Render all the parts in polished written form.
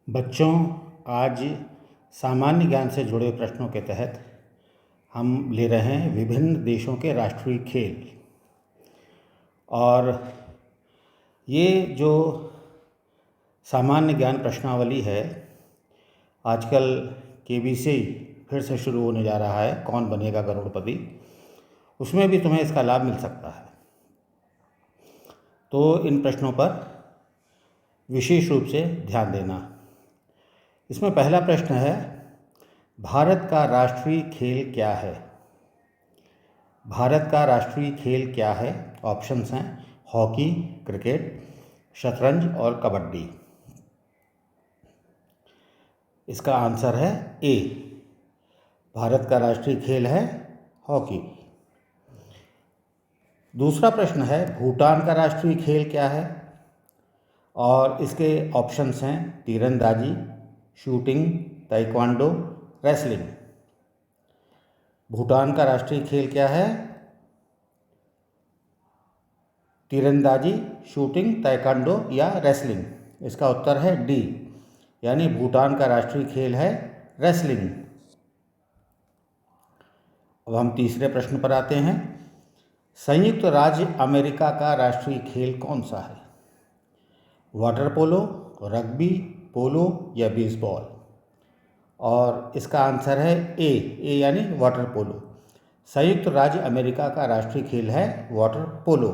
बच्चों, आज सामान्य ज्ञान से जुड़े प्रश्नों के तहत हम ले रहे हैं विभिन्न देशों के राष्ट्रीय खेल। और ये जो सामान्य ज्ञान प्रश्नावली है, आजकल केबीसी फिर से शुरू होने जा रहा है, कौन बनेगा करोड़पति, उसमें भी तुम्हें इसका लाभ मिल सकता है। तो इन प्रश्नों पर विशेष रूप से ध्यान देना। इसमें पहला प्रश्न है, भारत का राष्ट्रीय खेल क्या है? भारत का राष्ट्रीय खेल क्या है? ऑप्शंस हैं हॉकी, क्रिकेट, शतरंज और कबड्डी। इसका आंसर है ए, भारत का राष्ट्रीय खेल है हॉकी। दूसरा प्रश्न है, भूटान का राष्ट्रीय खेल क्या है? और इसके ऑप्शंस हैं तीरंदाजी, शूटिंग, ताइक्वांडो, रेसलिंग। भूटान का राष्ट्रीय खेल क्या है? तीरंदाजी, शूटिंग, ताइक्वांडो या रेसलिंग। इसका उत्तर है डी, यानी भूटान का राष्ट्रीय खेल है रेसलिंग। अब हम तीसरे प्रश्न पर आते हैं, संयुक्त राज्य अमेरिका का राष्ट्रीय खेल कौन सा है? वाटर पोलो, रग्बी, पोलो या बेसबॉल। और इसका आंसर है ए यानी वाटर पोलो। संयुक्त राज्य अमेरिका का राष्ट्रीय खेल है वाटर पोलो।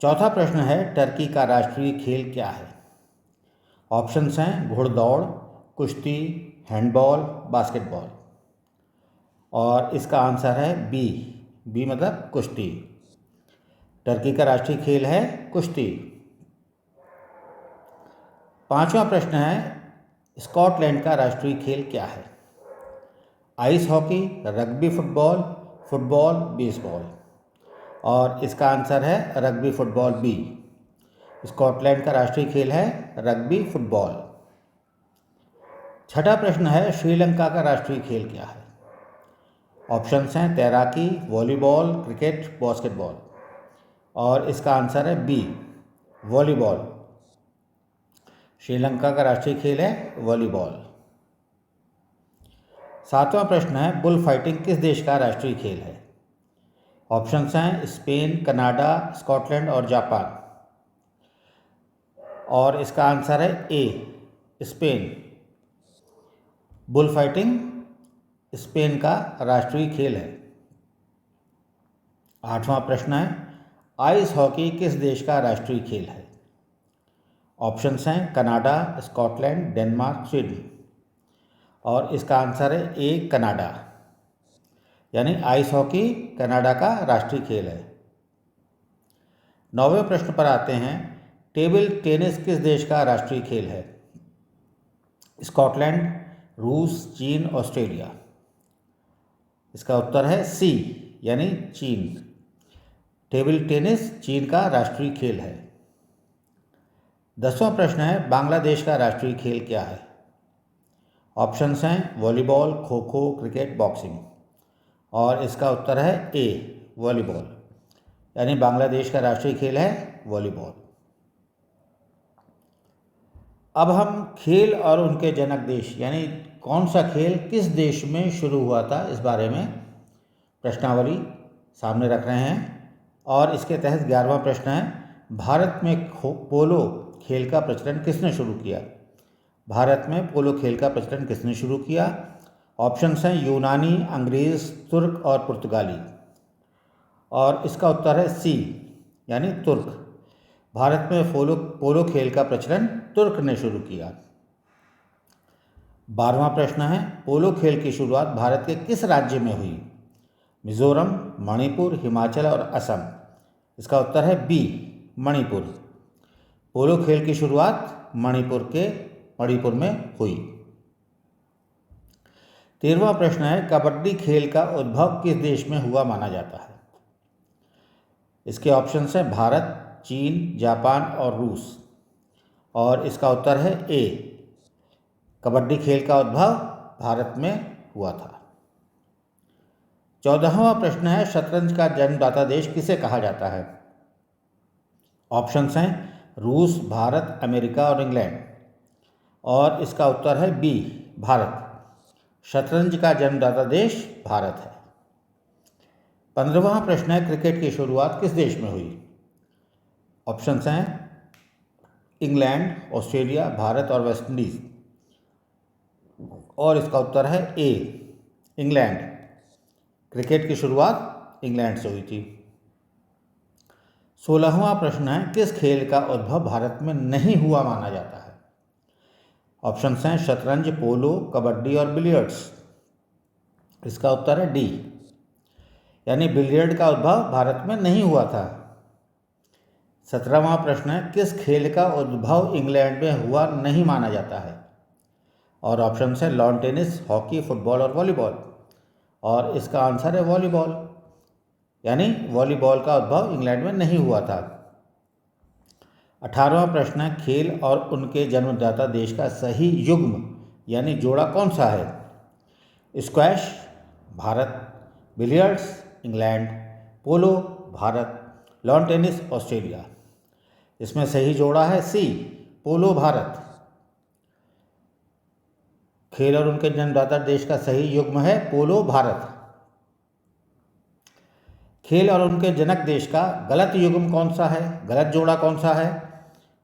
चौथा प्रश्न है, टर्की का राष्ट्रीय खेल क्या है? ऑप्शंस हैं घुड़दौड़, कुश्ती, हैंडबॉल, बास्केटबॉल। और इसका आंसर है बी मतलब कुश्ती। टर्की का राष्ट्रीय खेल है कुश्ती। पांचवा प्रश्न है, स्कॉटलैंड का राष्ट्रीय खेल क्या है? Ice hockey, rugby football, football, baseball. और इसका आंसर है रग्बी फुटबॉल बी। स्कॉटलैंड का राष्ट्रीय खेल है रग्बी फुटबॉल। छठा प्रश्न है, श्रीलंका का राष्ट्रीय खेल क्या है? ऑप्शंस हैं तैराकी, वॉलीबॉल, क्रिकेट, बास्केटबॉल। और इसका आंसर है बी, वॉलीबॉल। श्रीलंका का राष्ट्रीय खेल है वॉलीबॉल। सातवां प्रश्न है, बुल फाइटिंग किस देश का राष्ट्रीय खेल है? ऑप्शंस हैं स्पेन, कनाडा, स्कॉटलैंड और जापान। और इसका आंसर है ए, स्पेन। बुल फाइटिंग स्पेन का राष्ट्रीय खेल है। आठवां प्रश्न है, आइस हॉकी किस देश का राष्ट्रीय खेल है? ऑप्शंस हैं कनाडा, स्कॉटलैंड, डेनमार्क, स्वीडन। और इसका आंसर है ए, कनाडा, यानी आइस हॉकी कनाडा का राष्ट्रीय खेल है। नौवें प्रश्न पर आते हैं, टेबल टेनिस किस देश का राष्ट्रीय खेल है? स्कॉटलैंड, रूस, चीन, ऑस्ट्रेलिया। इसका उत्तर है सी, यानी चीन। टेबल टेनिस चीन का राष्ट्रीय खेल है। 10वां प्रश्न है, बांग्लादेश का राष्ट्रीय खेल क्या है? ऑप्शंस हैं volleyball, kho kho, cricket, boxing. और इसका उत्तर है ए, वॉलीबॉल, यानी बांग्लादेश का राष्ट्रीय खेल है वॉलीबॉल। अब हम खेल और उनके जनक देश, यानी कौन सा खेल किस देश में शुरू हुआ था, इस बारे में प्रश्नावली सामने रख रहे हैं। और इसके तहत 11वां प्रश्न है, भारत में पोलो खेल का प्रचलन किसने शुरू किया? भारत में पोलो खेल का प्रचलन किसने शुरू किया? ऑप्शंस हैं यूनानी, अंग्रेज, तुर्क और पुर्तगाली। और इसका उत्तर है सी, यानी तुर्क। भारत में पोलो खेल का प्रचलन तुर्क ने शुरू किया। 12वां प्रश्न है, पोलो खेल की शुरुआत भारत के किस राज्य में हुई? मिजोरम, मणिपुर, हिमाचल और असम। इसका उत्तर है बी, मणिपुर। पोलो खेल की शुरुआत मणिपुर में हुई। 13वां प्रश्न है, कबड्डी खेल का उद्भव किस देश में हुआ माना जाता है? इसके ऑप्शंस हैं भारत, चीन, जापान और रूस। और इसका उत्तर है ए, कबड्डी खेल का उद्भव भारत में हुआ था। 14वां प्रश्न है, शतरंज का जन्मदाता देश किसे कहा जाता है? ऑप्शंस हैं रूस, भारत, अमेरिका और इंग्लैंड। और इसका उत्तर है बी, भारत। शतरंज का जन्मदाता देश भारत है। 15वां प्रश्न है, क्रिकेट की शुरुआत किस देश में हुई? ऑप्शंस हैं इंग्लैंड, ऑस्ट्रेलिया, भारत और वेस्ट इंडीज। और इसका उत्तर है ए, इंग्लैंड। क्रिकेट की शुरुआत इंग्लैंड से हुई थी। 16वां प्रश्न है, किस खेल का उद्भव भारत में नहीं हुआ माना जाता है? ऑप्शंस हैं शतरंज, पोलो, कबड्डी और बिलियर्ड्स। इसका उत्तर है डी, यानी बिलियर्ड का उद्भव भारत में नहीं हुआ था। 17वां प्रश्न है, किस खेल का उद्भव इंग्लैंड में हुआ नहीं माना जाता है? और ऑप्शंस हैं लॉन टेनिस, हॉकी, फुटबॉल और वॉलीबॉल। और इसका आंसर है वॉलीबॉल, यानी वॉलीबॉल का उद्भव इंग्लैंड में नहीं हुआ था। 18वां प्रश्न है, खेल और उनके जन्मदाता देश का सही युग्म यानी जोड़ा कौन सा है? स्क्वैश, भारत, बिलियर्ड्स, इंग्लैंड, पोलो, भारत, लॉन टेनिस, ऑस्ट्रेलिया। इसमें सही जोड़ा है सी, पोलो, भारत। खेल और उनके जन्मदाता देश का सही युग्म है पोलो, भारत। खेल और उनके जनक देश का गलत युग्म कौन सा है, गलत जोड़ा कौन सा है?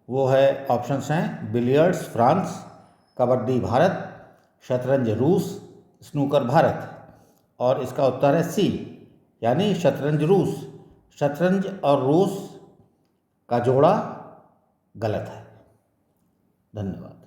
वो है ऑप्शंस हैं बिलियर्ड्स, फ्रांस, कबड्डी, भारत, शतरंज, रूस, स्नूकर, भारत। और इसका उत्तर है सी, यानी शतरंज, रूस। शतरंज और रूस का जोड़ा गलत है। धन्यवाद।